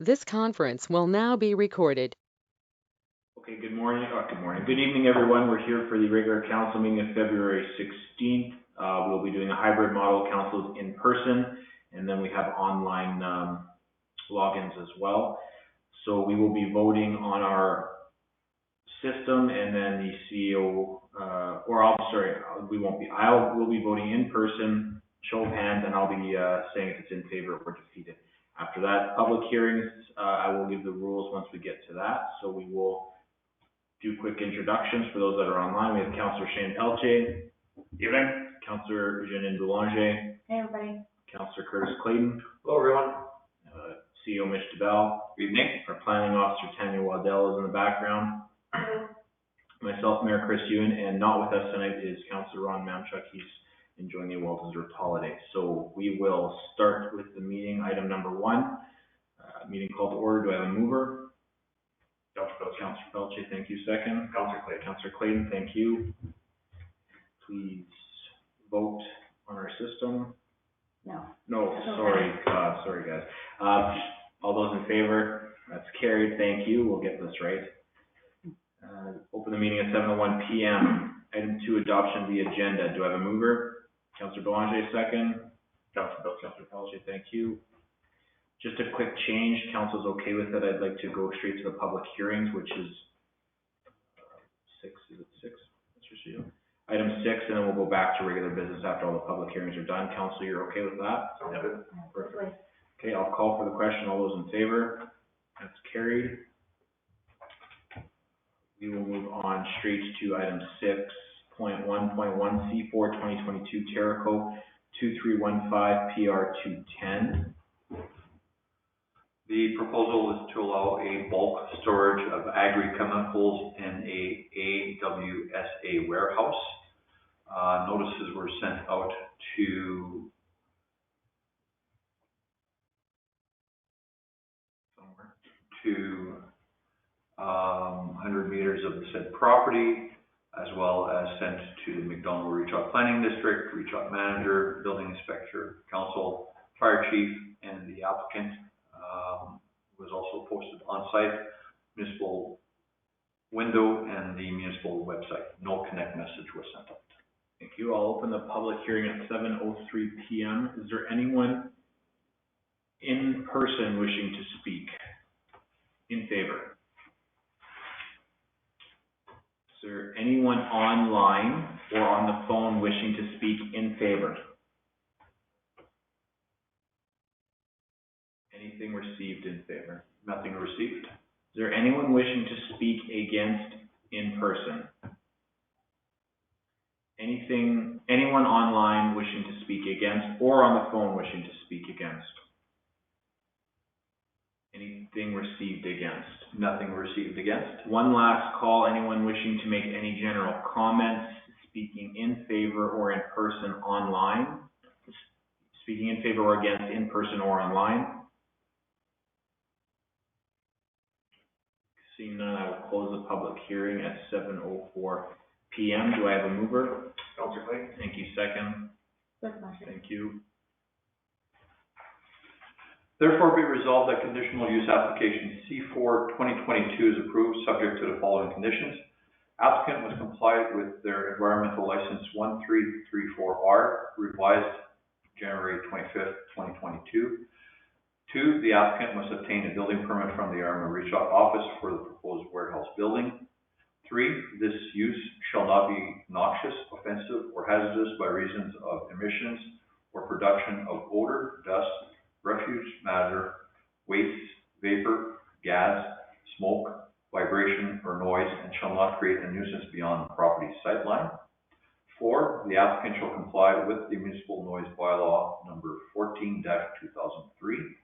This conference will now be recorded. Okay, good morning. Good evening, everyone. We're here for the regular council meeting of February 16th. We'll be doing a hybrid model councils in person, and then we have online logins as well. So we will be voting on our system, and then the CEO, we won't be. We'll be voting in person, show of hands, and I'll be saying if it's in favor or defeated. After that, public hearings, I will give the rules once we get to that. So we will do quick introductions for those that are online. We have Councillor Shane Pelletier. Evening. Councillor Janine Boulanger. Hey, everybody. Councillor Curtis Clayton. Hello, everyone. CEO Mitch DeBell. Evening. Our planning officer Tanya Waddell is in the background. Myself, Mayor Chris Ewan, and not with us tonight is Councillor Ron Mamchuk. He's enjoying a well-deserved holiday. So we will start with the meeting. Item number 1, meeting called to order. Do I have a mover? Councillor Pelletier, thank you. Second. Councillor Clayton. Councillor Clayton, thank you. Please vote on our system. No. No, sorry, sorry guys. All those in favor? That's carried. Thank you. We'll get this right. Open the meeting at 7:01 p.m. Item 2, adoption of the agenda. Do I have a mover? Councillor Boulanger, second. Councillor Pelletier, thank you. Just a quick change. Council's okay with it. I'd like to go straight to the public hearings, which is 6. Is it 6? Item 6, and then we'll go back to regular business after all the public hearings are done. Council, you're okay with that? Yep. Perfect. Okay, I'll call for the question. All those in favor? That's carried. We will move on straight to item 6.1.1 C4 2022 Terraco 2315 PR 210. The proposal is to allow a bulk storage of agri-chemicals in a AWSA warehouse. Notices were sent out to somewhere to 100 meters of the said property, as well as sent to the McDonald Reach-Out Planning District, Reach-Out Manager, Building Inspector, Council, Fire Chief, and the applicant. Was also posted on site, municipal window, and the municipal website. No connect message was sent out. Thank you. I'll open the public hearing at 7:03 p.m. Is there anyone in person wishing to speak in favor? Is there anyone online or on the phone wishing to speak in favor? Anything received in favor? Nothing received. Is there anyone wishing to speak against in person? Anyone online wishing to speak against or on the phone wishing to speak against? Anything received against? Nothing received against. One last call. Anyone wishing to make any general comments, speaking in favor or in person online? Speaking in favor or against in person or online? Seeing none, I will close the public hearing at 7:04 p.m. Do I have a mover? Councillor Clayton. Thank you. Second. Thank you. Therefore, be resolved that conditional use application C4 2022 is approved, subject to the following conditions. Applicant must comply with their environmental license 1334R, revised January 25th, 2022. 2, the applicant must obtain a building permit from the Arma Reach-Out office for the proposed warehouse building. 3, this use shall not be noxious, offensive, or hazardous by reasons of emissions or production of odor, dust, refuse matter, waste, vapor, gas, smoke, vibration, or noise, and shall not create a nuisance beyond the property sightline. 4, the applicant shall comply with the municipal noise bylaw number 14-2003.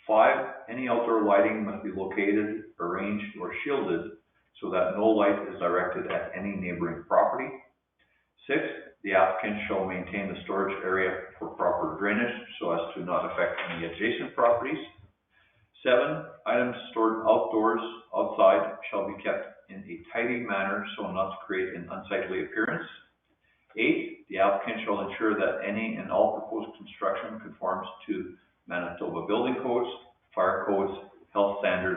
5, any outdoor lighting must be located, arranged, or shielded so that no light is directed at any neighboring property. 6, the applicant shall maintain the storage area for proper drainage so as to not affect any adjacent properties. 7, items stored outdoors, outside, shall be kept in a tidy manner so not to create an unsightly appearance. 8, the applicant shall ensure that any and all proposed construction conforms to Manitoba building codes, fire codes,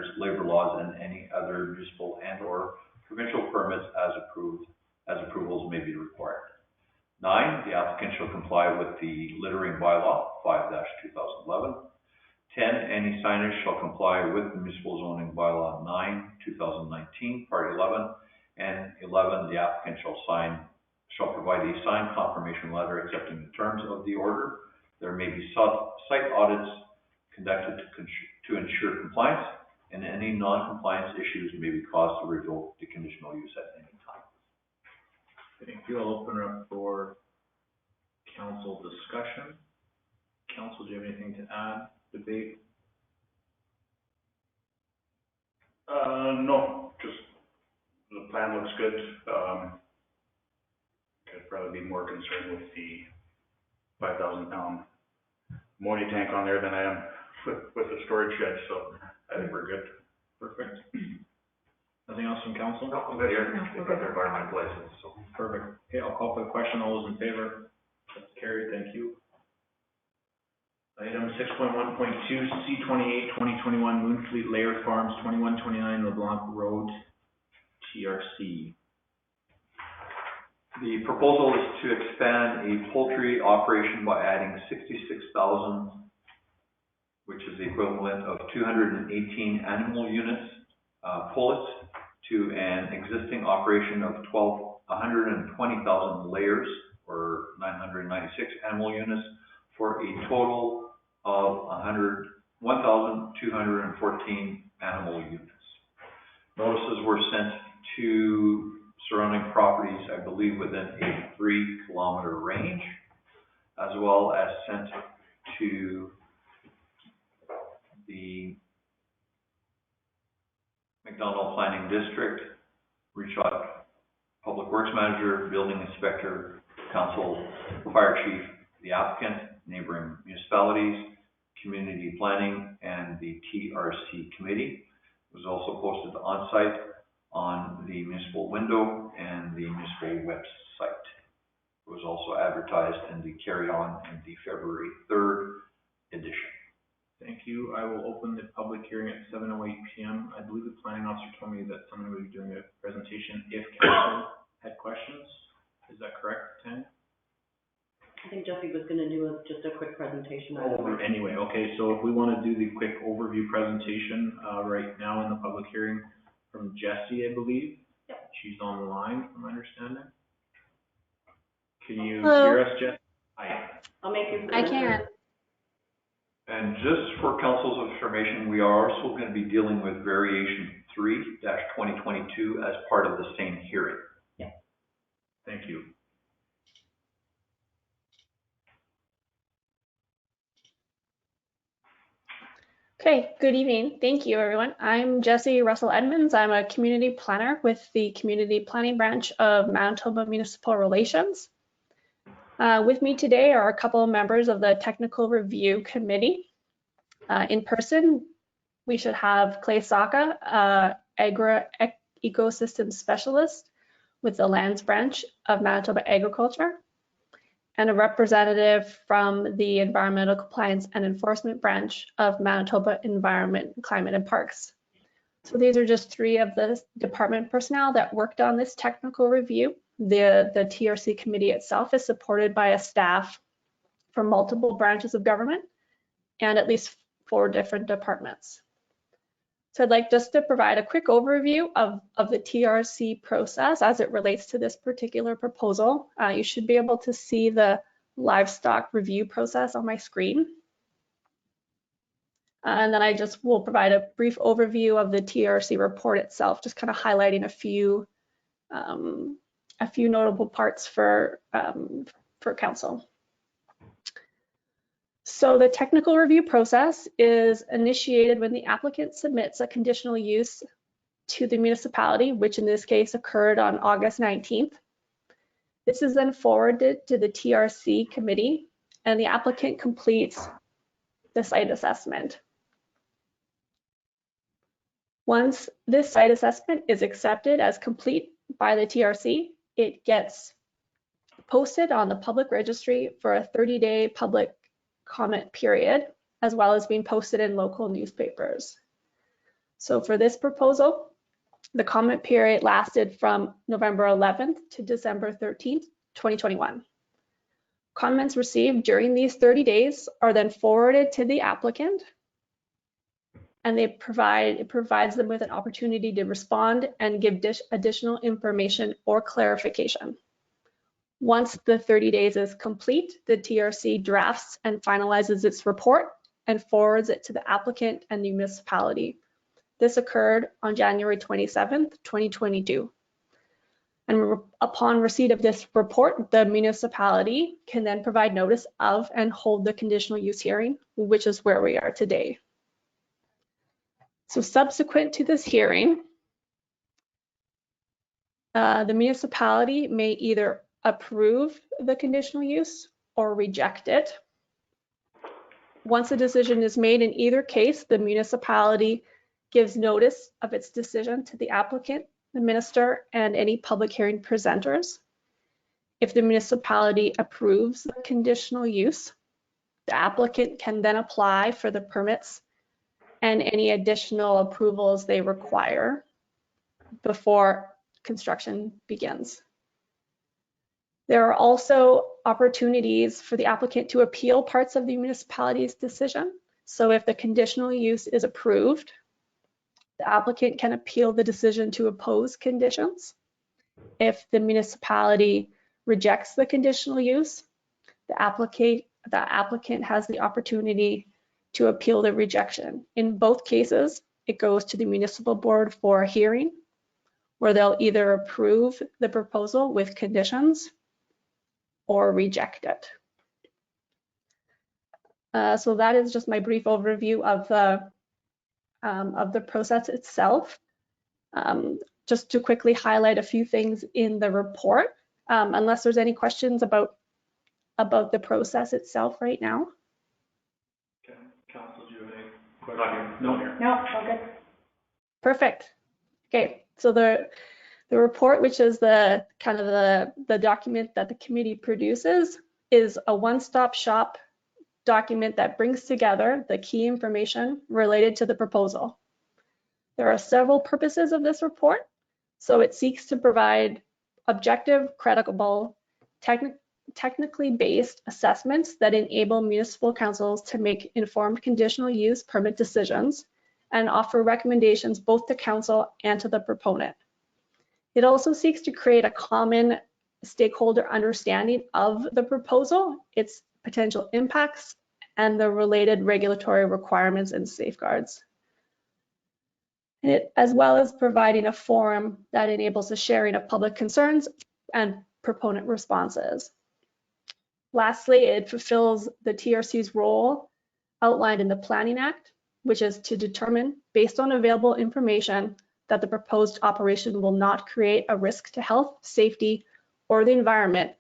standards, labor laws, and any other municipal and/or provincial permits as approvals may be required. 9, the applicant shall comply with the littering bylaw 5-2011. 10, any signage shall comply with the municipal zoning bylaw 9/2019, part 11. And 11, the applicant shall provide a signed confirmation letter accepting the terms of the order. There may be site audits conducted to ensure compliance, and any non-compliance issues may be caused to revoke the conditional use at any time. Thank you. I'll open it up for council discussion. Council, do you have anything to add, debate? No, just the plan looks good. Could probably be more concerned with the 5,000-pound ammonia tank on there than I am with the storage shed, so I think we're good. Perfect. Nothing else from council? No, I'm good here. They've got their environmental license, so. Perfect. Okay, I'll call for the question. All those in favor? That's carried. Thank you. Item 6.1.2, C28 2021 Moonfleet Layer Farms 2129 LeBlanc Road, TRC. The proposal is to expand a poultry operation by adding 66,000, which is the equivalent of 218 animal units, pullets, to an existing operation of 120,000 layers, or 996 animal units, for a total of 1,214 animal units. Notices were sent to surrounding properties, I believe, within a 3-kilometer range, as well as sent to the McDonald Planning District, reach out Public Works Manager, Building Inspector, Council, Fire Chief, the applicant, neighboring municipalities, Community Planning, and the TRC Committee. It was also posted on site on the municipal window and the municipal website. It was also advertised and carried on in the February 3rd edition. Thank you. I will open the public hearing at 7:08 p.m. I believe the planning officer told me that someone would be doing a presentation if council had questions. Is that correct, Tanya? I think Jesse was going to do just a quick presentation. Anyway, okay, so if we want to do the quick overview presentation right now in the public hearing from Jessie, I believe. Yep. She's on the line, from my understanding. Can you Hello. hear us, Jessie? Hi. I'll make you. I can. And just for council's information, we are also going to be dealing with variation 3-2022 as part of the same hearing. Yeah. Thank you. Okay, good evening. Thank you, everyone. I'm Jessie Russell Edmonds. I'm a community planner with the Community Planning Branch of Manitoba Municipal Relations. With me today are a couple of members of the Technical Review Committee. In person, we should have Clay Saka, Agro-Ecosystem Specialist with the Lands Branch of Manitoba Agriculture, and a representative from the Environmental Compliance and Enforcement Branch of Manitoba Environment, Climate and Parks. So these are just 3 of the department personnel that worked on this technical review. The TRC committee itself is supported by a staff from multiple branches of government and at least 4 different departments. So I'd like just to provide a quick overview of the TRC process as it relates to this particular proposal. You should be able to see the livestock review process on my screen. And then I just will provide a brief overview of the TRC report itself, just kind of highlighting a few notable parts for council. So the technical review process is initiated when the applicant submits a conditional use to the municipality, which in this case occurred on August 19th. This is then forwarded to the TRC committee, and the applicant completes the site assessment. Once this site assessment is accepted as complete by the TRC, it gets posted on the public registry for a 30-day public comment period, as well as being posted in local newspapers. So for this proposal, the comment period lasted from November 11th to December 13th, 2021. Comments received during these 30 days are then forwarded to the applicant, and it provides them with an opportunity to respond and give additional information or clarification. Once the 30 days is complete, the TRC drafts and finalizes its report and forwards it to the applicant and the municipality. This occurred on January 27th, 2022. And upon receipt of this report, the municipality can then provide notice of and hold the conditional use hearing, which is where we are today. So subsequent to this hearing, the municipality may either approve the conditional use or reject it. Once a decision is made in either case, the municipality gives notice of its decision to the applicant, the minister, and any public hearing presenters. If the municipality approves the conditional use, the applicant can then apply for the permits and any additional approvals they require before construction begins. There are also opportunities for the applicant to appeal parts of the municipality's decision. So if the conditional use is approved, the applicant can appeal the decision to oppose conditions. If the municipality rejects the conditional use, the applicant has the opportunity to appeal the rejection. In both cases, it goes to the municipal board for a hearing, where they'll either approve the proposal with conditions or reject it. So that is just my brief overview of the process itself. Just to quickly highlight a few things in the report, unless there's any questions about the process itself right now. Okay. Council, do you have any questions? No. No, all good. Perfect. Okay, so the report, which is the kind of the document that the committee produces, is a one-stop shop document that brings together the key information related to the proposal. There are several purposes of this report. So it seeks to provide objective, credible, technically based assessments that enable municipal councils to make informed conditional use permit decisions and offer recommendations both to council and to the proponent. It also seeks to create a common stakeholder understanding of the proposal, its potential impacts, and the related regulatory requirements and safeguards. As well as providing a forum that enables the sharing of public concerns and proponent responses. Lastly, it fulfills the TRC's role outlined in the Planning Act, which is to determine, based on available information, that the proposed operation will not create a risk to health, safety, or the environment,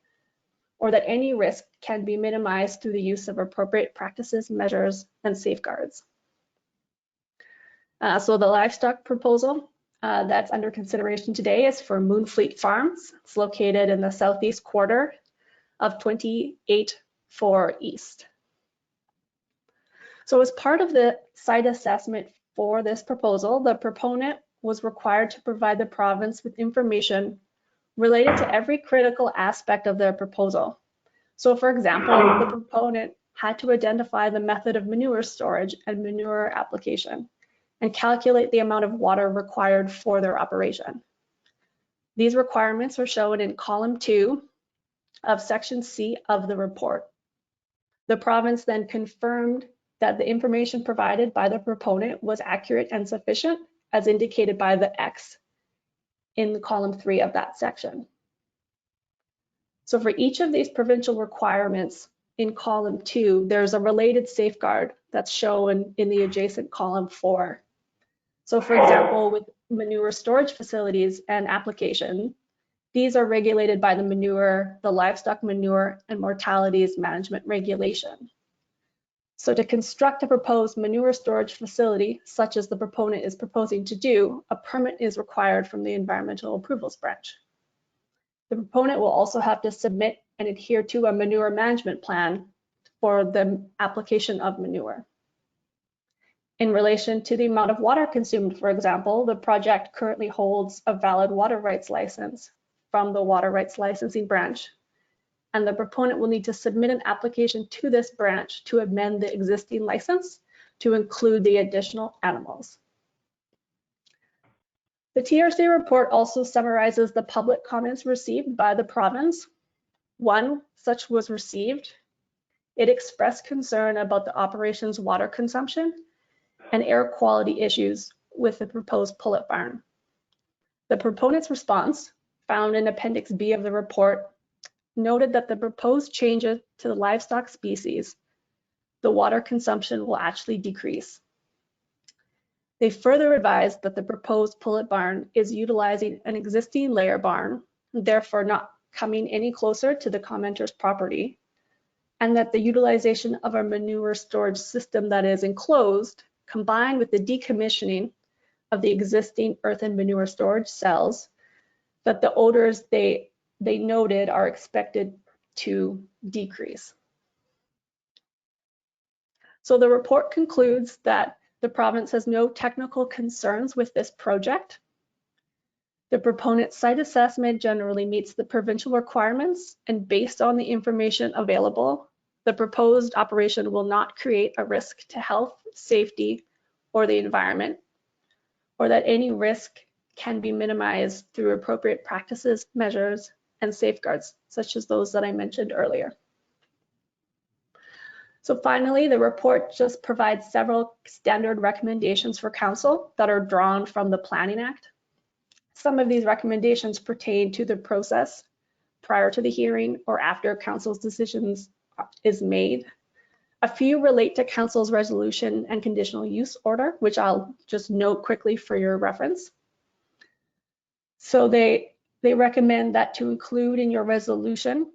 or that any risk can be minimized through the use of appropriate practices, measures, and safeguards. So the livestock proposal that's under consideration today is for Moonfleet Farms. It's located in the southeast quarter of 28-4 East. So as part of the site assessment for this proposal, the proponent was required to provide the province with information related to every critical aspect of their proposal. So for example, the proponent had to identify the method of manure storage and manure application and calculate the amount of water required for their operation. These requirements are shown in column 2 of section C of the report. The province then confirmed that the information provided by the proponent was accurate and sufficient, as indicated by the X in column 3 of that section. So for each of these provincial requirements in column 2, there's a related safeguard that's shown in the adjacent column 4. So for example, with manure storage facilities and application, these are regulated by the livestock manure and mortalities management regulation. So to construct a proposed manure storage facility, such as the proponent is proposing to do, a permit is required from the Environmental Approvals Branch. The proponent will also have to submit and adhere to a manure management plan for the application of manure. In relation to the amount of water consumed, for example, the project currently holds a valid water rights license from the Water Rights Licensing Branch, and the proponent will need to submit an application to this branch to amend the existing license to include the additional animals. The TRC report also summarizes the public comments received by the province. One such was received. It expressed concern about the operation's water consumption and air quality issues with the proposed pullet barn. The proponent's response, found in Appendix B of the report, noted that the proposed changes to the livestock species, the water consumption will actually decrease. They further advised that the proposed pullet barn is utilizing an existing layer barn, therefore not coming any closer to the commenter's property, and that the utilization of a manure storage system that is enclosed, combined with the decommissioning of the existing earthen manure storage cells, that the odors they noted are expected to decrease. So the report concludes that the province has no technical concerns with this project. The proponent's site assessment generally meets the provincial requirements, and based on the information available, the proposed operation will not create a risk to health, safety, or the environment, or that any risk can be minimized through appropriate practices, measures, and safeguards, such as those that I mentioned earlier. So finally, the report just provides several standard recommendations for council that are drawn from the Planning Act. Some of these recommendations pertain to the process prior to the hearing or after council's decisions is made. A few relate to council's resolution and conditional use order, which I'll just note quickly for your reference. So they recommend that to include in your resolution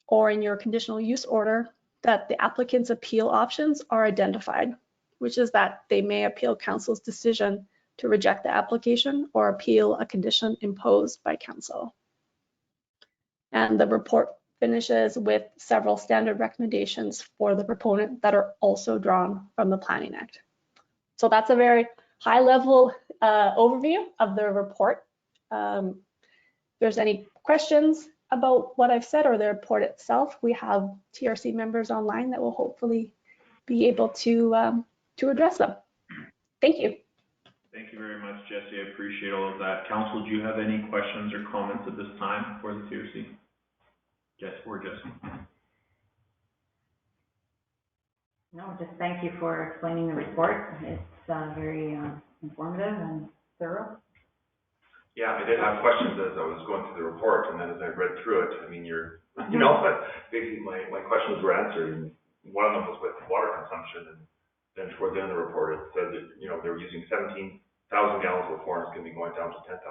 or in your conditional use order that the applicant's appeal options are identified, which is that they may appeal council's decision to reject the application or appeal a condition imposed by council. And the report finishes with several standard recommendations for the proponent that are also drawn from the Planning Act. So that's a very high level overview of the report. If there's any questions about what I've said or the report itself, we have TRC members online that will hopefully be able to address them. Thank you. Thank you very much, Jesse. I appreciate all of that. Council, do you have any questions or comments at this time for the TRC? Jess or Jesse? No, just thank you for explaining the report. It's very informative and thorough. Yeah, I did have questions as I was going through the report, and then as I read through it, I mean, basically my questions were answered, and one of them was with water consumption, and then toward the end of the report, it said that, they were using 17,000 gallons before, and it's going to be going down to 10,000.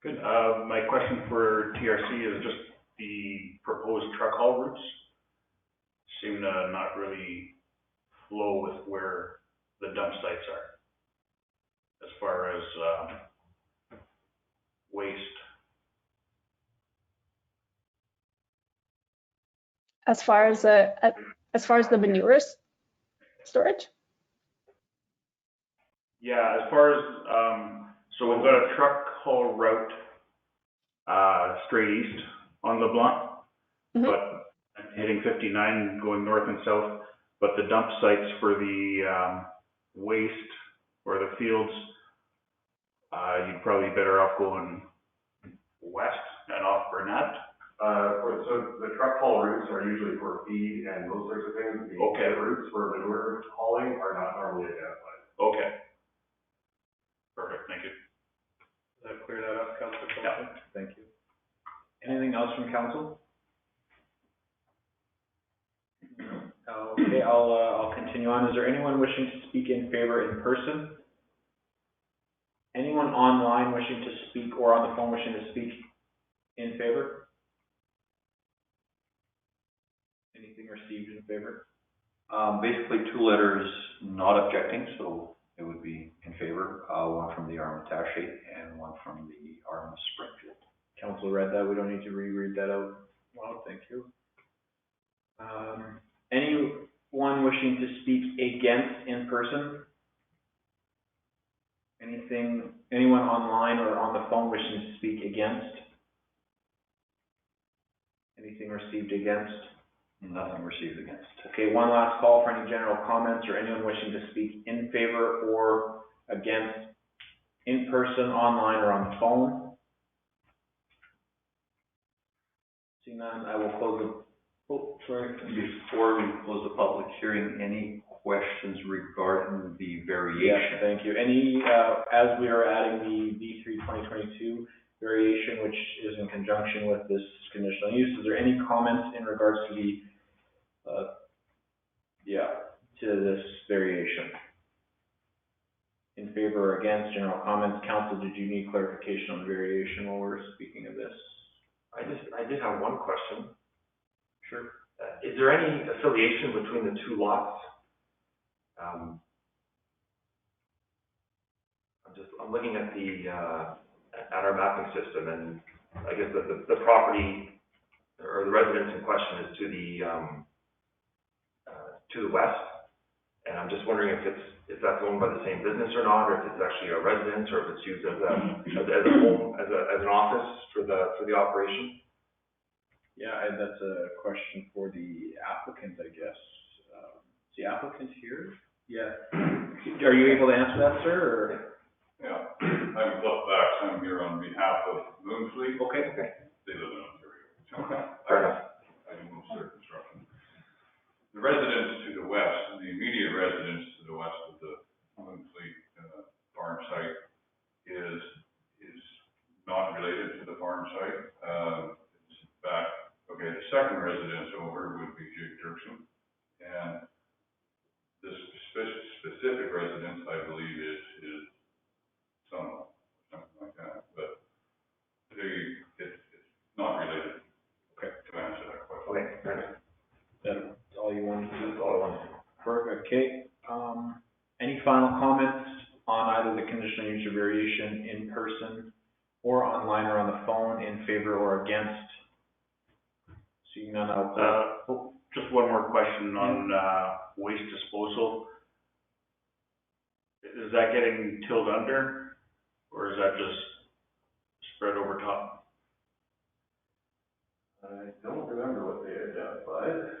Good. My question for TRC is just the proposed truck haul routes seem to not really flow with where the dump sites are, as far as waste. As far as the manure storage? Yeah, as far as, so we've got a truck haul route straight east on LeBlanc, but hitting 59 going north and south, but the dump sites for the waste or the fields, you'd probably be better off going west and off Burnett. So the truck haul routes are usually for feed and those sorts of things. The routes for manure hauling are not normally identified. Okay. Perfect, thank you. Does that clear that up, Councilor Thompson? Yeah. Thank you. Anything else from council? Okay, I'll continue on. Is there anyone wishing to speak in favor in person? Anyone online wishing to speak or on the phone wishing to speak in favor? Anything received in favor? Basically 2 letters not objecting, so it would be in favor. One from the Armitage and one from the Arm Springfield. Council read that. We don't need to reread that out. Well, thank you. anyone wishing to speak against in person? Anyone online or on the phone wishing to speak against? Anything received against? Nothing received against. Okay, one last call for any general comments or anyone wishing to speak in favor or against in person, online, or on the phone. Seeing none, I will close the, oh, sorry. Before we close the public hearing, any questions regarding the variation? Yes, thank you. Any, as we are adding the V3 2022 variation, which is in conjunction with this conditional use, is there any comments in regards to the, to this variation? In favor or against, general comments? Council, did you need clarification on the variation while we're speaking of this? I did have one question. Sure. Is there any affiliation between the two lots? I'm looking at at our mapping system, and I guess the property or the residence in question is to the west, and I'm just wondering if that's owned by the same business or not, or if it's actually a residence, or if it's used as a home, as an office for the operation. Yeah, that's a question for the applicant, I guess. Is the applicant here? Yeah. Are you able to answer that, sir, or? Yeah, I'm Cliff Bax, I'm here on behalf of Moonfleet. Okay. They live in Ontario. Okay, fair enough. I do most of their construction. The residence to the west, the immediate residence to the west of the Moonfleet farm site is not related to the farm site. It's in fact, okay, the second residence over would be Jake Dirksen, and this specific residence, I believe, is son-in-law, something like that, but it's not related. Okay. To answer that question. Okay, fair enough. That's all you wanted to do? That's all I wanted to do. Perfect, okay. Any final comments on either the conditional use or variation in person or online or on the phone, in favor or against? Seeing none, I'll Just one more question on waste disposal. Is that getting tilled under, or is that just spread over top? I don't remember what they identified.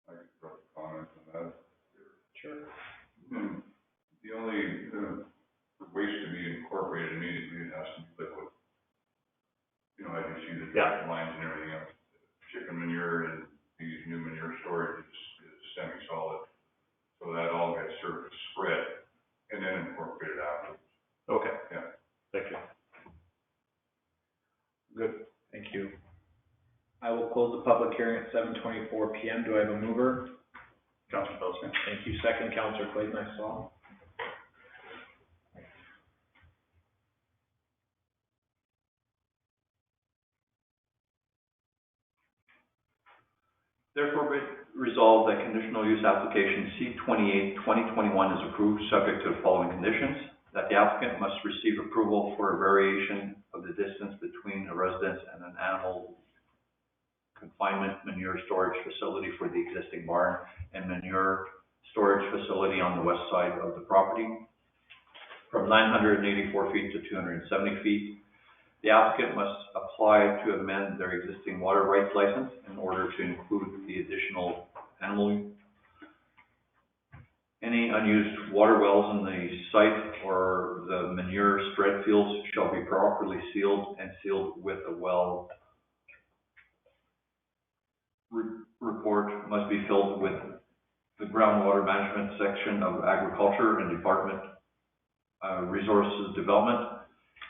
I could throw a comment on that. Sure. The only, for waste to be incorporated immediately, it has to be liquid. You know, as you see the direct lines and everything else, chicken manure and these new manure storage is semi-solid. So that all gets sort of spread and then incorporated afterwards. Okay. Yeah. Thank you. Good, thank you. I will close the public hearing at 7:24 p.m. Do I have a mover? Councilor Pelletier. Thank you. Second, Councilor Clayton, I saw. Therefore, be resolved that conditional use application C-28, 2021 is approved, subject to the following conditions: that the applicant must receive approval for a variation of the distance between a residence and an animal confinement manure storage facility for the existing barn and manure storage facility on the west side of the property from 984 feet to 270 feet. The applicant must apply to amend their existing water rights license in order to include the additional animal. Any unused water wells in the site or the manure spread fields shall be properly sealed and sealed with a well report must be filled with the groundwater management section of agriculture and department resources development.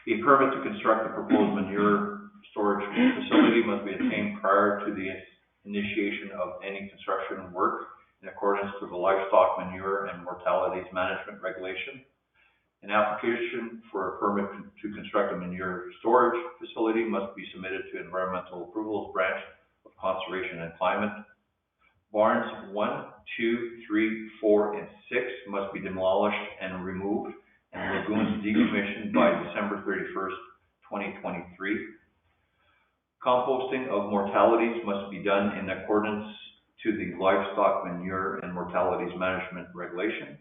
A permit to construct the proposed manure storage facility must be obtained prior to the initiation of any construction work in accordance to the livestock manure and mortalities management regulation. An application for a permit to construct a manure storage facility must be submitted to Environmental Approvals Branch of Conservation and Climate. Barns 1, 2, 3, 4, and 6 must be demolished and removed, and lagoons decommissioned by December 31st, 2023. Composting of mortalities must be done in accordance to the Livestock Manure and Mortalities Management Regulation.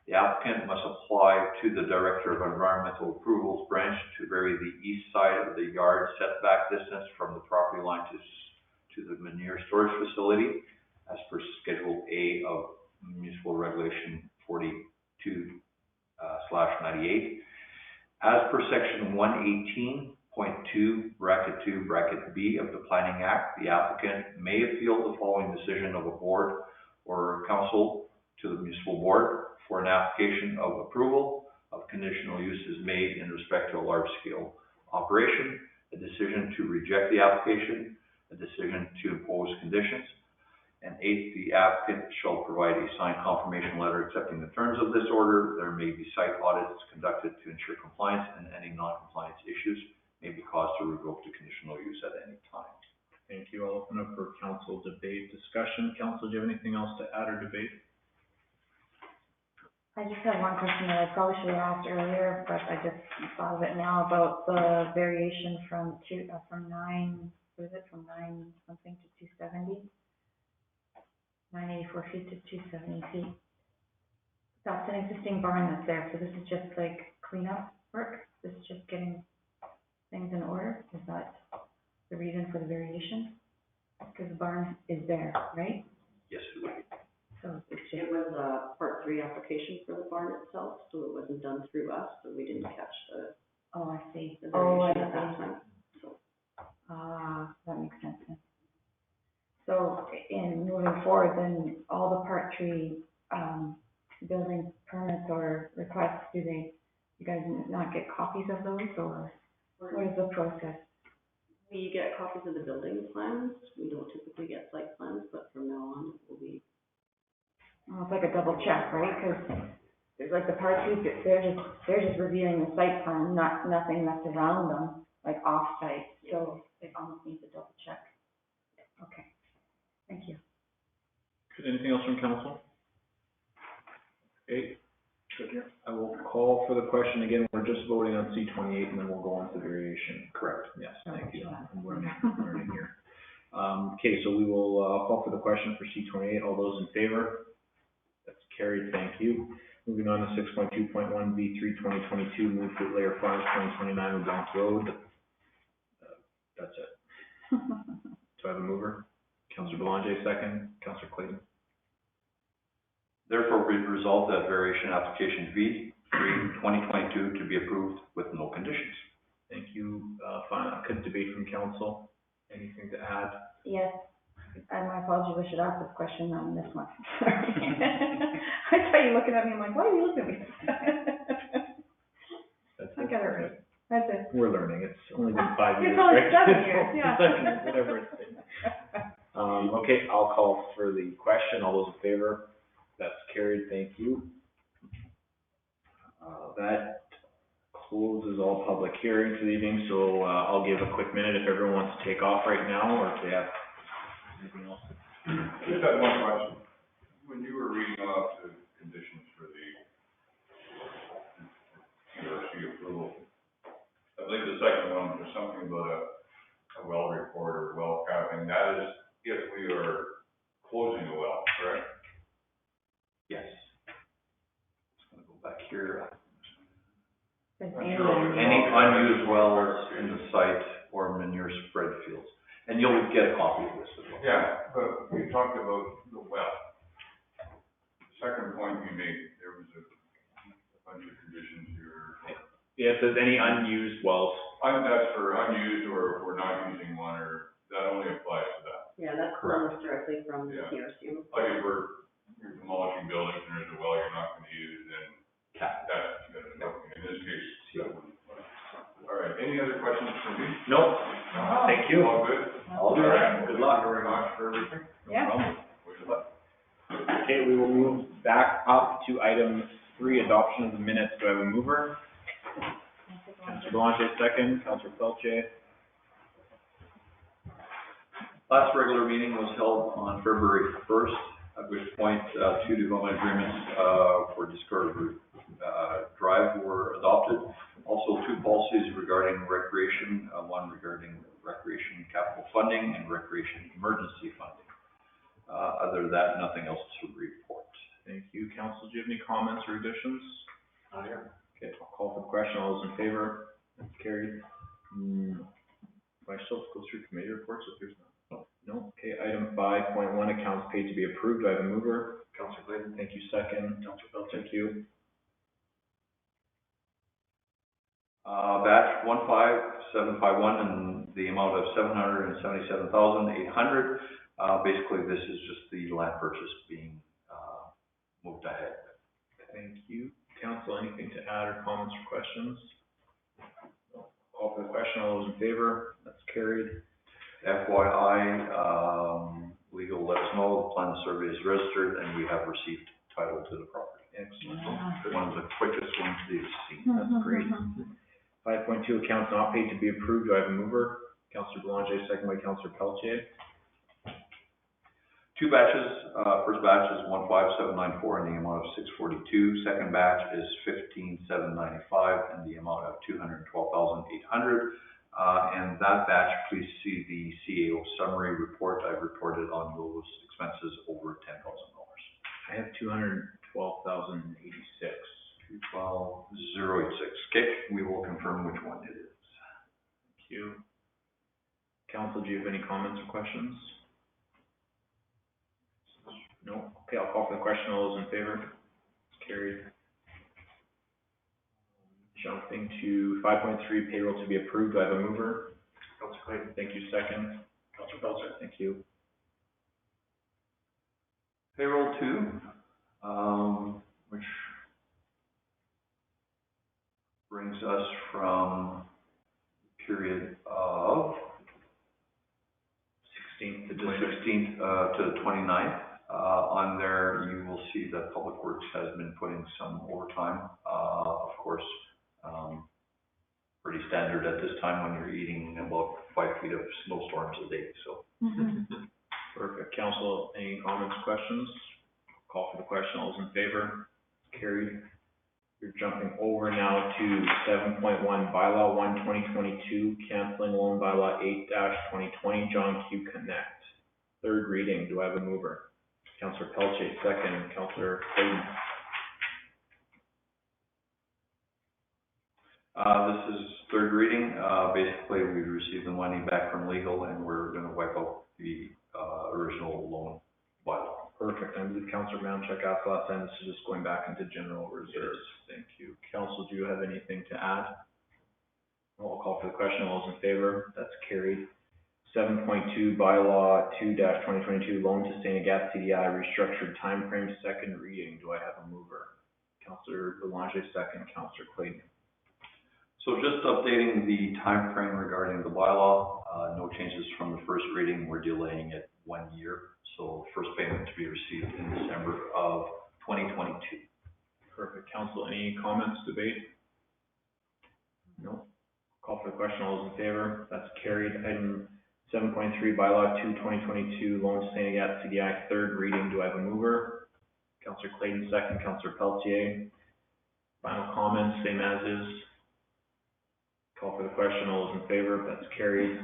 The applicant must apply to the Director of Environmental Approvals Branch to vary the east side of the yard setback distance from the property line to the manure storage facility, as per Schedule A of Municipal Regulation 42/98. As per Section 118.2(2) B of the Planning Act, the applicant may appeal the following decision of a board or council to the municipal board for an application of approval of conditional uses made in respect to a large-scale operation, a decision to reject the application, a decision to impose conditions. And 8, the applicant shall provide a signed confirmation letter accepting the terms of this order. There may be site audits conducted to ensure compliance, and any non-compliance issues may be caused to revoke the conditional use at any time. Thank you. I'll open up for council debate discussion. Council, do you have anything else to add or debate? I just have one question that I probably should have asked earlier, but I just thought of it now about the variation from 9 something to 270. 984 feet to 270 feet. That's an existing barn that's there, so this is just like cleanup work? This is just getting things in order? Is that the reason for the variation? Because the barn is there, right? Yes, it would be. So it's just... It was a Part 3 application for the barn itself, so it wasn't done through us, so we didn't catch the, Oh, I see. the Oh, I variation at that see. time. So, That makes sense then. So in moving forward, then all the Part 3 building permits or requests, you guys not get copies of those, or what is the process? we get copies of the building plans. We don't typically get site plans, but from now on, it will be. Well, it's like a double check, right? Because there's like the Part 2, they're just reviewing the site plan, nothing that's around them, like off-site. So it almost needs a double check. Okay, thank you. Good. Anything else from council? Okay, good here. I will call for the question again. We're just voting on C28 and then we'll go on to variation. Correct. Yes, thank you. I'm learning here. Okay, so we will call for the question for C28. All those in favor? That's carried. Thank you. Moving on to 6.2.1 V3 2022 New Fruit Layer Farms 2029 LeBlanc Road. That's it. Do I have a mover? Councillor Belanger, second. Councillor Clayton. Therefore, be resolved that variation application V3 2022 to be approved with no conditions. Thank you. Fine. Good debate from council. Anything to add? Yes, and my apologies, I should ask this question on this one. Sorry. I saw you looking at me, I'm like, why are you looking at me? That's I got it right. That's it. We're learning. It's only been 5 years. It's only right? 7 years, yeah. 7 years, whatever it's been. Okay, I'll call for the question. All those in favor? That's carried. Thank you. That closes all public hearings for the evening, so I'll give a quick minute if everyone wants to take off right now, or if they have anything else. I just had one question. When you were reading off the conditions for the TRC approval, I believe the second one was something about a well report or well capping. That is if we are closing a well, correct? Yes. Just gonna go back here. Any unused wells in the site or manure spread fields. And you'll get a copy of this as well. Yeah, but we talked about the well. The second point you made, there was a bunch of conditions here. Yeah, if there's any unused wells. That's for unused, or if we're not using one, or that only applies to that. Yeah, that's correct. Directly from the Yeah. TRC. Like if you're demolishing buildings and there's a well you're not gonna use, then that's gonna, in this case, that wouldn't apply. All right, any other questions for me? Nope. Thank you. All good? All All right. good. Good luck. Thank you very much for everything. Yeah. No problem. Okay, we will move back up to item 3, adoption of the minutes. Do I have a mover? Councillor Belanger, second. Councillor Pelletier. Last regular meeting was held on February 1st, at which point, 2 development agreements, for Discovery, Drive were adopted. Also, 2 policies regarding recreation, one regarding recreation capital funding and recreation emergency funding. Other than that, nothing else to report. Thank you. Council, do you have any comments or additions? Yeah. Okay, I'll call for the question. All those in favor? That's carried. Do I still have to go through committee reports if there's none? No. Okay, item 5.1, accounts paid to be approved. Do I have a mover? Councillor Clayton. Thank you, second. Councillor Pelletier. Thank you. Batch 15751 in the amount of $777,800. Basically, this is just the land purchase being, moved ahead. Thank you. Council, anything to add or comments or questions? No. Call for the question. All those in favor? That's carried. FYI, legal let us know the plan survey is registered and we have received title to the property. Excellent. One of the quickest ones they've seen. That's great. 5.2, accounts not paid to be approved. Do I have a mover? Councillor Belanger, second by Councillor Pelletier. 2 batches. First batch is 15794 in the amount of $642. Second batch is 15795 in the amount of $212,800. And that batch, please see the CAO summary report. I've reported on those expenses over $10,000. I have 212,086. 212,086. Okay, we will confirm which one it is. Thank you. Council, do you have any comments or questions? No. Okay, I'll call for the question. All those in favor? It's carried. Jumping to 5.3, payroll to be approved. Do I have a mover? Councillor Clayton. Thank you, second. Councillor Pelletier. Thank you. Payroll 2, which brings us from the period of 16th to the 16th to the 29th. On there, you will see that Public Works has been putting some overtime. Of course, pretty standard at this time when you're eating about 5 feet of snowstorms a day. So. Perfect. Council, any comments, questions? Call for the question. All those in favor? Carried. You're jumping over now to 7.1, Bylaw 1/2022, canceling loan bylaw 8-2020, John Q. Connect. Third reading. Do I have a mover? Councillor Pelletier, second. Councillor Clayton. This is third reading. Basically, we received the money back from legal and we're going to wipe out the original loan bylaw. Perfect. I believe Councillor Manchuk asked last time. This is just going back into general reserves. Thank you. Council, do you have anything to add? I'll call for the question. All those in favor? That's carried. 7.2, Bylaw 2-2022, loan to St. Agatha CDI, restructured timeframe, second reading. Do I have a mover? Councillor Belanger, second. Councillor Clayton. So just updating the time frame regarding the bylaw, no changes from the first reading. We're delaying it 1 year. So first payment to be received in December of 2022. Perfect. Council, any comments, debate? No. Call for the question. All those in favor? That's carried. Item 7.3, Bylaw 2/2022, loan to St. Agatha CDI, third reading. Do I have a mover? Councillor Clayton, second. Councillor Pelletier. Final comments, same as is. Call for the question. All those in favor? That's carried.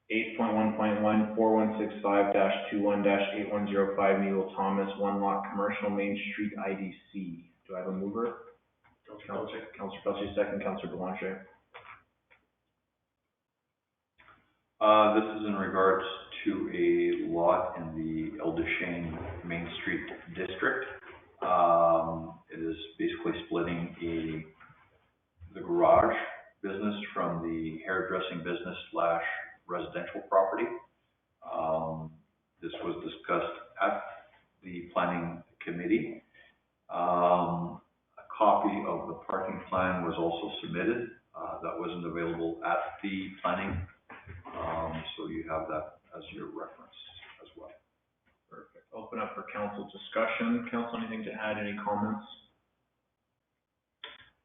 8.1.1, 4165-21-8105, Neil Thomas, one lot commercial, Main Street, IDC. Do I have a mover? Councillor Pelletier, second. Councillor Belanger. This is in regards to a lot in the El Duchesne Main Street district. It is basically splitting the garage business from the hairdressing business / residential property. This was discussed at the planning committee. A copy of the parking plan was also submitted. That wasn't available at the planning. So you have that as your reference as well. Perfect. I'll put open up for council discussion. Council, anything to add, any comments?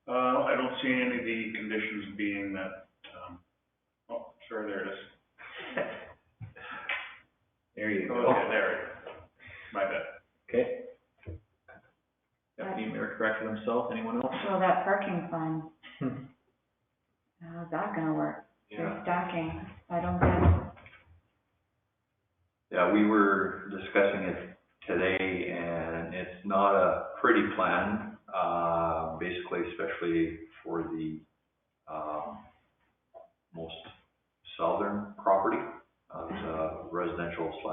I don't see any of the conditions being that, oh, sure, there it is. There you go. Okay, there it is. My bad. Okay. Deputy Mayor corrected himself. Anyone else? So that parking plan, how's that gonna work? They're Yeah. stacking, I don't get it. Yeah, we were discussing it today, and it's not a pretty plan, basically, especially for the, most southern property of the residential /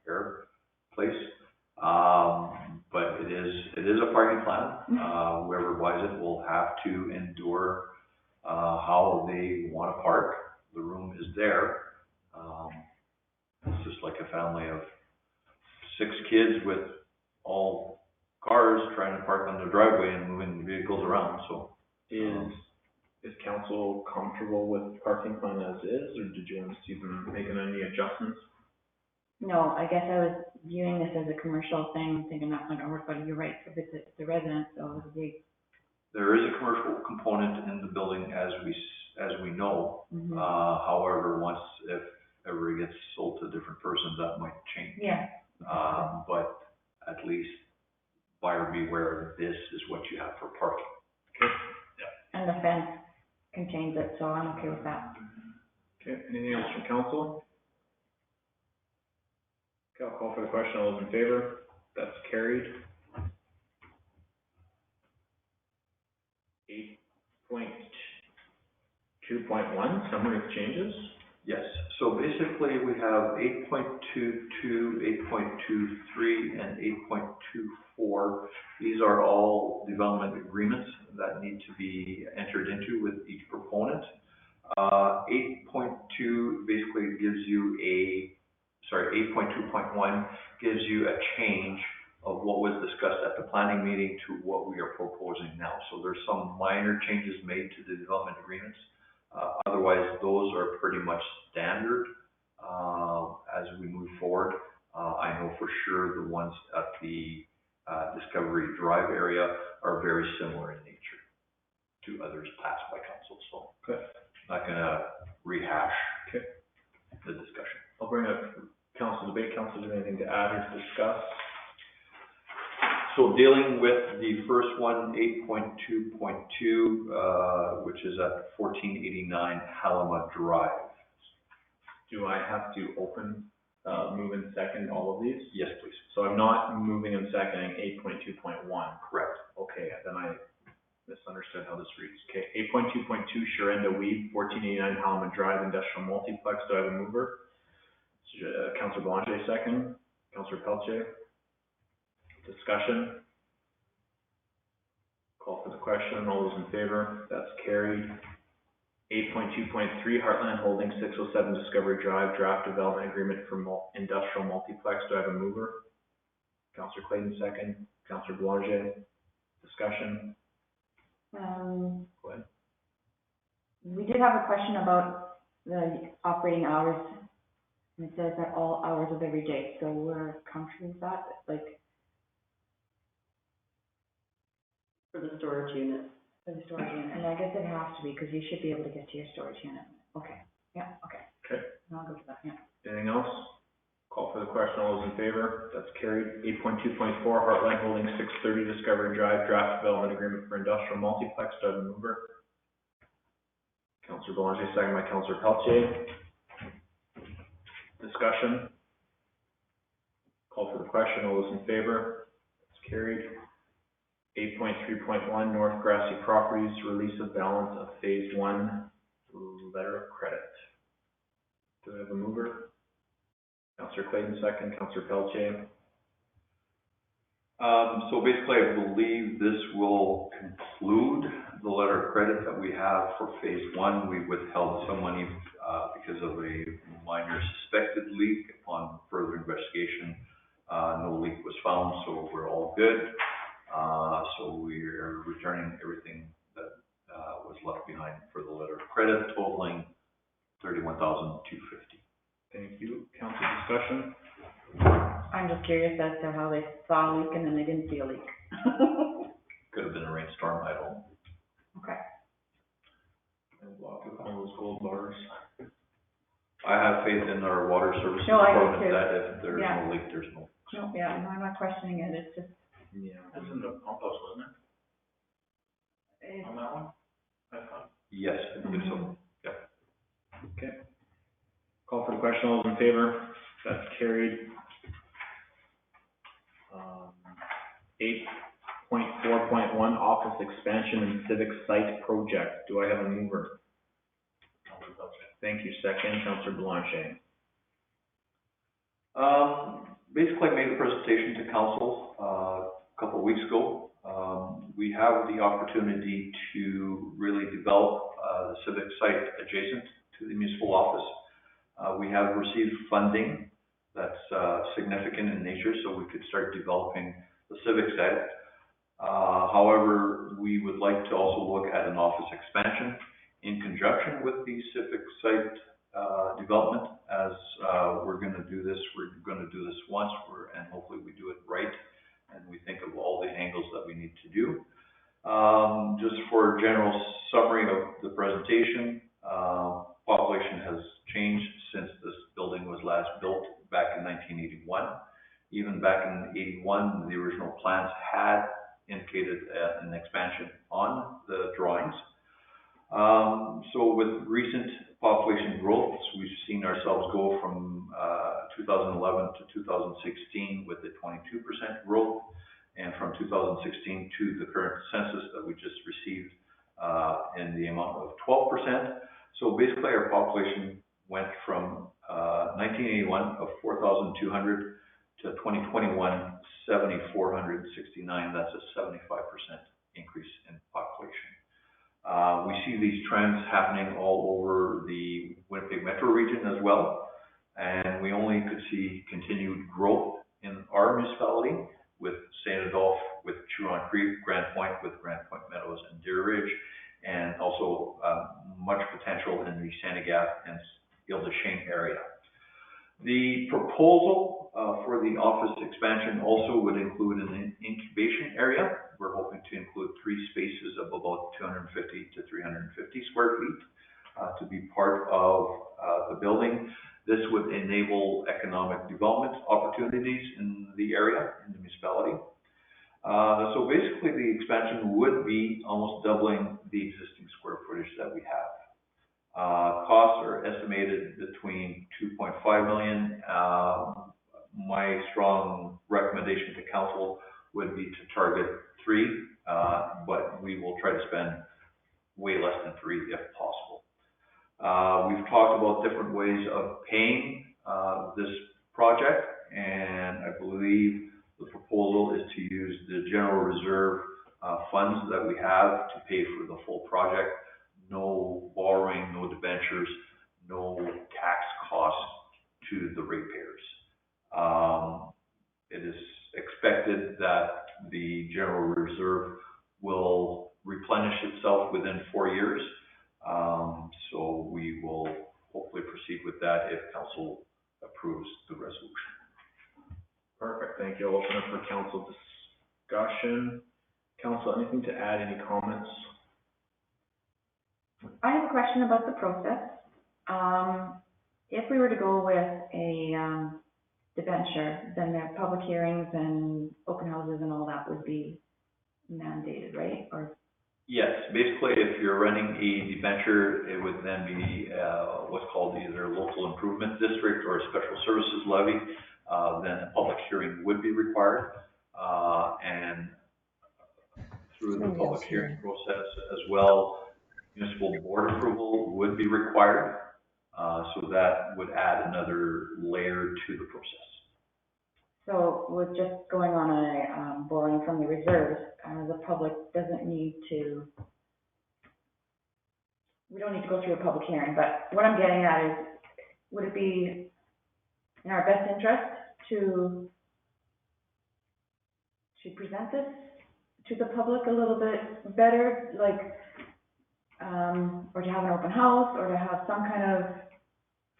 air place. But it is a parking plan. Whoever buys it will have to endure, how they want to park. The room is there. It's just like a family of 6 kids with all cars trying to park on the driveway and moving vehicles around, so. Is council comfortable with parking plan as is, or did you want to see them making any adjustments? No, I guess I was viewing this as a commercial thing, thinking that's not gonna work, but you're right, if it's the residents, so it's a big. There is a commercial component in the building as we know. However, once, if ever it gets sold to different persons, that might change. Yeah. But at least buyer beware, this is what you have for parking. And the fence contains it, so I'm okay with that. Okay, anything else from council? Okay, I'll call for the question. All those in favor? That's carried. 8.2.1, summary of changes. Yes, so basically we have 8.22, 8.23, and 8.24. These are all development agreements that need to be entered into with each proponent. 8.2 basically gives you 8.2.1 gives you a change of what was discussed at the planning meeting to what we are proposing now. So there's some minor changes made to the development agreements. Otherwise, those are pretty much standard as we move forward. I know for sure the ones at the Discovery Drive area are very similar in nature to others passed by council. So not gonna rehash the discussion. I'll bring up council debate. Council, do you have anything to add or to discuss? So dealing with the first one, 8.2.2, which is at 1489 Halima Drive. Do I have to move and second all of these? Yes, please. So I'm not moving and seconding 8.2.1. Correct. Okay, then I misunderstood how this reads. Okay, 8.2.2 Sharenda Weed, 1489 Halima Drive, Industrial Multiplex. Do I have a mover? Councillor Belanger, second. Councillor Pelletier. Discussion. Call for the question. All those in favor? That's carried. 8.2.3 Heartland Holdings, 607 Discovery Drive, draft development agreement for industrial multiplex. Do I have a mover? Councillor Clayton, second. Councillor Belanger. Discussion. Go ahead. We did have a question about the operating hours. And it says that all hours of every day, so we're comfortable with that, like. For the storage unit. For the storage unit, and I guess it has to be, because you should be able to get to your storage unit. Okay, yeah, okay. Okay. I'll go to that, yeah. Anything else? Call for the question. All those in favor? That's carried. 8.2.4 Heartland Holdings, 630 Discovery Drive, draft development agreement for industrial multiplex. Do I have a mover? Councillor Belanger, second by Councillor Pelletier. Discussion. Call for the question. All those in favor? That's carried. 8.3.1 North Grassy Properties, release of balance of phase 1 letter of credit. Do I have a mover? Councillor Clayton, second. Councillor Pelletier. So basically, I believe this will conclude the letter of credit that we have for phase 1. We withheld some money because of a minor suspected leak. Upon further investigation, no leak was found, so we're all good. So we're returning everything that was left behind for the letter of credit, totaling $31,250. Thank you. Council discussion. I I'm just curious as to how they saw a leak and then they didn't see a leak. Could have been a rainstorm, I don't. Okay. And block with all those gold bars. I have faith in our water services No, I do department too. that if there's Yeah. no leak, there's no. No, yeah, no, I'm not questioning it, it's just, Yeah. That's in the pump house, wasn't it, it's, on that one? I thought. Yes, I believe so. Okay. Call for the question, all those in favor? That's carried. 8.4.1, office expansion and civic site project. Do I have a mover? Thank you. Second, Councillor Blanchet. Basically, I made a presentation to council, a couple of weeks ago. We have the opportunity to really develop, the civic site adjacent to the municipal office. We have received funding that's, significant in nature, so we could start developing the civic site. However, we would like to also look at an office expansion in conjunction with the civic site development. As we're going to do this once, and hopefully we do it right, and we think of all the angles that we need to do. Just for a general summary of the presentation, population has changed since this building was last built back in 1981. Even back in 81, the original plans had indicated an expansion on the drawings. So with recent population growth, we've seen ourselves go from 2011 to 2016 with a 22% growth, and from 2016 to the current census that we just received in the amount of 12%. So basically our population went from 1981 of 4,200 to 2021, 7,469. That's a 75% increase in population. We see these trends happening all over the Winnipeg metro region as well, and we only could see continued growth in our municipality with St. Adolphe, with Churon Creek, Grand Point, with Grand Point Meadows and Deer Ridge, and also much potential in the Sandygap and Ile-des-Chênes area. The proposal for the office expansion also would include an incubation area. We're hoping to include 3 spaces of about 250 to 350 square feet to be part of the building. This would enable economic development opportunities in the area, in the municipality. So basically the expansion would be almost doubling the existing square footage that we have. Costs are estimated between 2.5 million. My strong recommendation to council would be to target 3, but we will try to spend way less than 3 if possible. We've talked about different ways of paying this project, and I believe the proposal is to use the general reserve funds that we have to pay for the full project. No borrowing, no debentures, no tax costs to the ratepayers. It is expected that the general reserve will replenish itself within 4 years. So we will hopefully proceed with that if council approves the resolution. Perfect, thank you. I'll open up for council discussion. Council, anything to add, any comments? I have a question about the process. If we were to go with a debenture, then the public hearings and open houses and all that would be mandated, right? Or Yes, basically if you're running a debenture, it would then be what's called either a local improvement district or a special services levy. Then a public hearing would be required. And through the public hearing process as well, municipal board approval would be required. So that would add another layer to the process. so with just going on a borrowing from the reserves, the public doesn't need to, we don't need to go through a public hearing, but what I'm getting at is, would it be in our best interest to present this to the public a little bit better, like, or to have an open house, or to have some kind of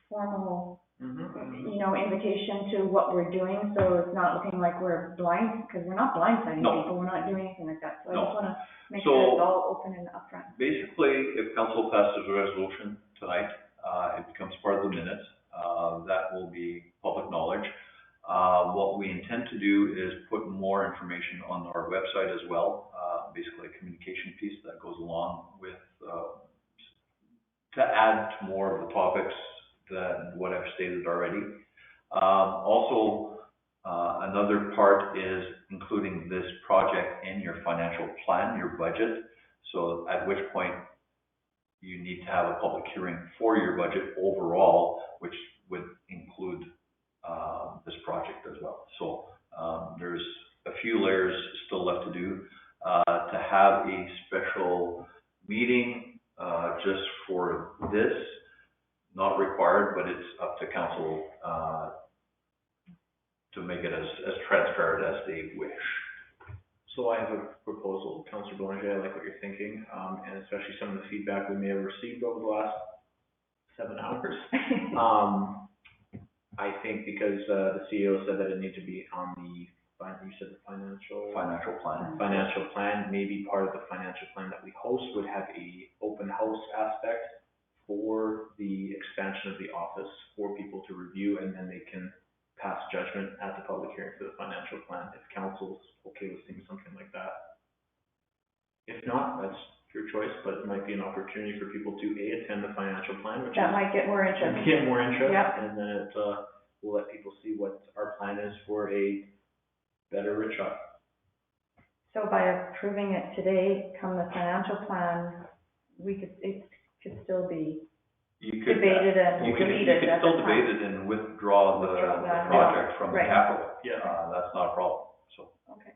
formal invitation to what we're doing, so it's not looking like we're blind, because we're not blindsiding No. people, we're not doing anything like that. So I No. just want to make So- sure it's all open and upfront. Basically, if council passes a resolution tonight, it becomes part of the minutes. That will be public knowledge. What we intend to do is put more information on our website as well, basically a communication piece that goes along with, to add to more of the topics than what I've stated already. Also, another part is including this project in your financial plan, your budget. So at which point you need to have a public hearing for your budget overall, which would include this project as well. So there's a few layers still left to do. To have a special meeting just for this, not required, but it's up to council to make it as transparent as they wish. So I have a proposal, Councillor Boulanger, I like what you're thinking, and especially some of the feedback we may have received over the last 7 hours. I think because the CEO said that it needed to be on the, you said the financial plan, maybe part of the financial plan that we host would have a open house aspect for the expansion of the office for people to review, and then they can pass judgment at the public hearing for the financial plan, if council's okay with seeing something like that. If not, that's your choice, but it might be an opportunity for people to attend the financial plan, which That might get more interest. get more interest, Yep. and then it will let people see what our plan is for a better Ritchie. So by approving it today, come the financial plan, it could still be You could, debated and you could deleted at still the debate time. it and withdraw the that, project from the right. capital. Yeah. That's not a problem, so. Okay.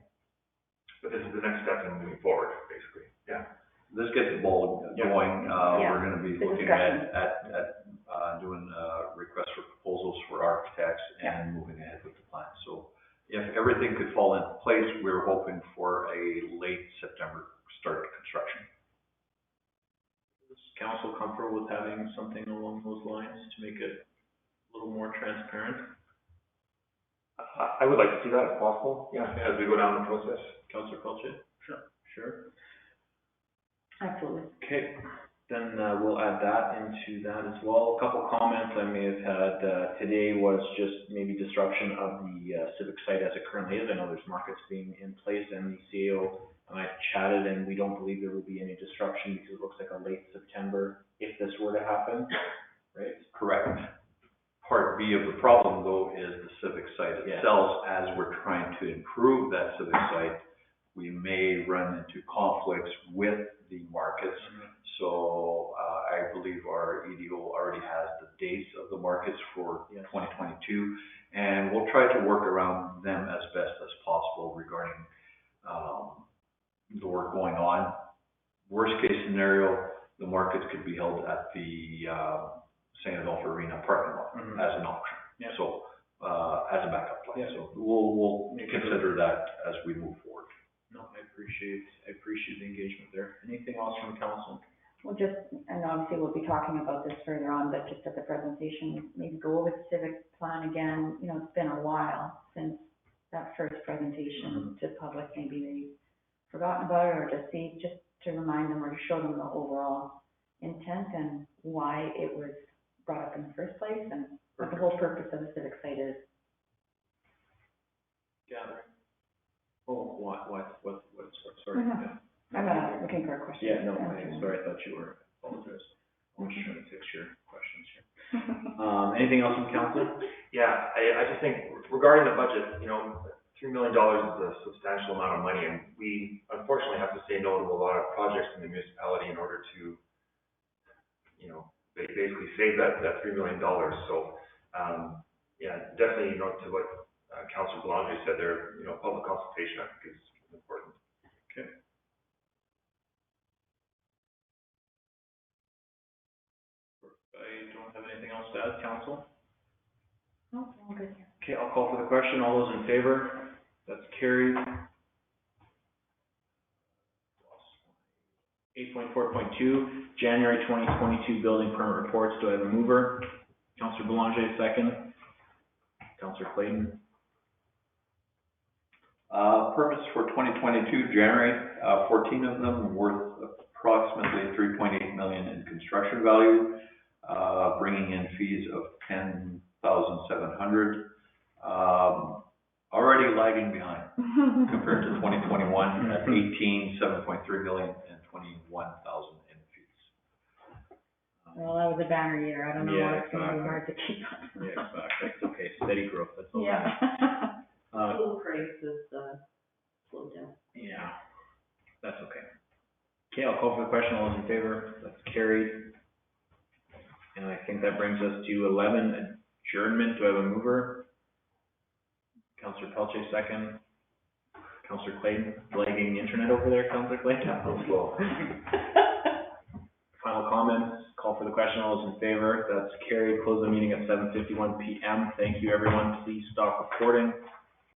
But this is the next step in moving forward, basically. Yeah. This gets the ball going. Yeah. We're gonna be The looking discussion. at doing requests for proposals for architects and moving ahead with the plan. So if everything could fall into place, we're hoping for a late September start construction. Is council comfortable with having something along those lines to make it a little more transparent? I would like to see that if possible, yeah, as we go down the process. Councillor Culture? Sure. Absolutely. Okay, then we'll add that into that as well. A couple comments I may have had today was just maybe disruption of the civic site as it currently is. I know there's markets being in place, and the CEO and I chatted, and we don't believe there will be any disruption because it looks like a late September if this were to happen, right? Correct. Part B of the problem, though, is the civic site itself. As we're trying to improve that civic site, we may run into conflicts with the markets. So I believe our EDO already has the dates of the markets for 2022, and we'll try to work around them as best as possible regarding the work going on. Worst case scenario, the markets could be held at the St. Adolphe Arena parking lot as an option. Yeah. So as a backup plan. Yeah. So we'll consider that as we move forward. No, I appreciate the engagement there. Anything else from council? Well, and obviously we'll be talking about this further on, but just at the presentation, maybe go over the civic plan again. You know, it's been a while since that first presentation to public. Maybe they've forgotten about it, or just to remind them or to show them the overall intent and why it was brought up in the first place and what the whole purpose of the civic site is. Gathering. Oh, what, sorry. Mhm. I'm not looking for a question. Yeah, no, sorry, I thought you were, apologize. I'm just trying to fix your questions here. Anything else from council? Yeah, I just think regarding the budget, you know, $3 million is a substantial amount of money, and we unfortunately have to say no to a lot of projects in the municipality in order to, you know, basically save that $3 million. So, yeah, definitely, you know, to what Councillor Boulanger said there, you know, public consultation, I think is important. Okay. I don't have anything else to add, council? No, all good here. Okay, I'll call for the question. All those in favor? That's carried. 8.4.2, January 2022 building permit reports. Do I have a mover? Councillor Boulanger, second. Councillor Clayton. Permits for 2022 generate 14 of them worth approximately 3.8 million in construction value, bringing in fees of 10,700. Already lagging behind compared to 2021 at 18, 7.3 million and 21,000 in fees. Well, that was a banner year. I don't know Yeah, why it's gonna be exactly. hard to keep up. Yeah, exactly. It's okay. Steady growth. That's all. Yeah. Little craze is, slowed down. Yeah, that's okay. Okay, I'll call for the question. All those in favor? That's carried. And I think that brings us to 11, adjournment. Do I have a mover? Councillor Pelche, second. Councillor Clayton, lagging the internet over there, Councillor Clayton? Yeah, I'm slow. Final comments, call for the question. All those in favor? That's carried. Close the meeting at 7:51 p.m. Thank you, everyone. Please stop recording.